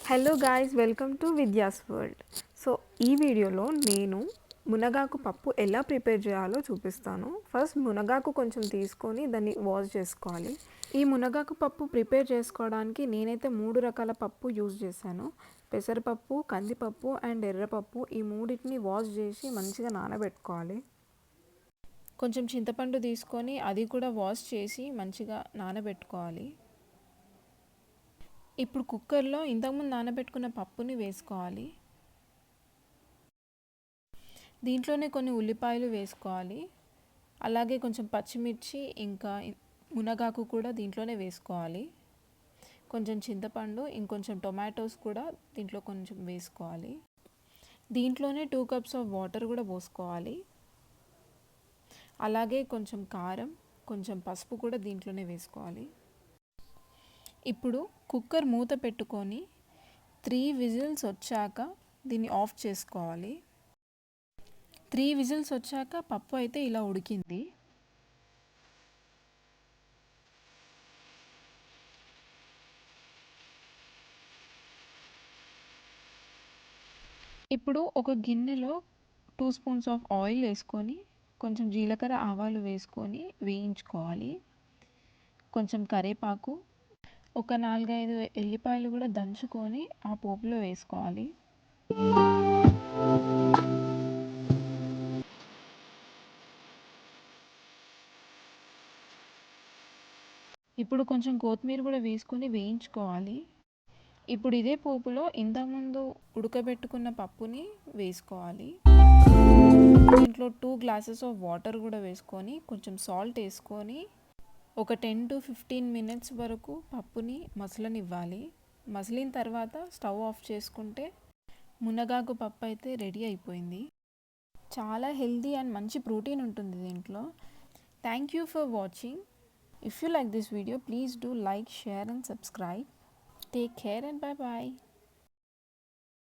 Hello guys, welcome to Vidya's world. So ఈ వీడియోలో నేను మునగాకు పప్పు ఎలా ప్రిపేర్ చేయాలో చూపిస్తాను. ఫస్ట్ మునగాకు కొంచెం తీసుకొని దాన్ని వాష్ చేసుకోవాలి. ఈ మునగాకు పప్పు ప్రిపేర్ చేసుకోవడానికి నేనైతే 3 రకాల పప్పు యూజ్ చేశాను. పెసరపప్పు, కందిపప్పు అండ్ ఎర్రపప్పు. ఈ మూడింటిని వాష్ చేసి మంచిగా నానబెట్టుకోవాలి. కొంచెం చింతపండు తీసుకొని అది కూడా వాష్ చేసి మంచిగా నానబెట్టుకోవాలి. ఇప్పుడు కుక్కర్లో ఇంతకుముందు నానబెట్టుకున్న పప్పుని వేసుకోవాలి. దీంట్లోనే కొన్ని ఉల్లిపాయలు వేసుకోవాలి. అలాగే కొంచెం పచ్చిమిర్చి ఇంకా మునగాకు కూడా దీంట్లోనే వేసుకోవాలి. కొంచెం చింతపండు, ఇంకొంచెం టొమాటోస్ కూడా దీంట్లో కొంచెం వేసుకోవాలి. దీంట్లోనే 2 కప్స్ ఆఫ్ వాటర్ కూడా పోసుకోవాలి. అలాగే కొంచెం కారం, కొంచెం పసుపు కూడా దీంట్లోనే వేసుకోవాలి. ఇప్పుడు కుక్కర్ మూత పెట్టుకొని 3 విజిల్స్ వచ్చాక దీన్ని ఆఫ్ చేసుకోవాలి. 3 విజిల్స్ వచ్చాక పప్పు అయితే ఇలా ఉడికింది. ఇప్పుడు ఒక గిన్నెలో 2 స్పూన్స్ ఆఫ్ ఆయిల్ వేసుకొని కొంచెం జీలకర్ర ఆవాలు వేసుకొని వేయించుకోవాలి. కొంచెం కరివేపాకు, ఒక 4-5 ఎల్లిపాయలు కూడా దంచుకొని ఆ పోపులో వేసుకోవాలి. ఇప్పుడు కొంచెం కొత్తిమీర కూడా వేసుకొని వేయించుకోవాలి. ఇప్పుడు ఇదే పోపులో ఇంతకుముందు ఉడకబెట్టుకున్న పప్పుని వేసుకోవాలి. దీంట్లో 2 గ్లాసెస్ ఆఫ్ వాటర్ కూడా వేసుకొని కొంచెం సాల్ట్ వేసుకొని ఒక 10 to 15 మినిట్స్ వరకు పప్పుని మసలనివ్వాలి. మసిలిన తర్వాత స్టవ్ ఆఫ్ చేసుకుంటే మునగాకు పప్పు అయితే రెడీ అయిపోయింది. చాలా హెల్దీ అండ్ మంచి ప్రోటీన్ ఉంటుంది దీంట్లో. Thank you for watching. If you like this video, please do like, share and subscribe. Take care and bye bye.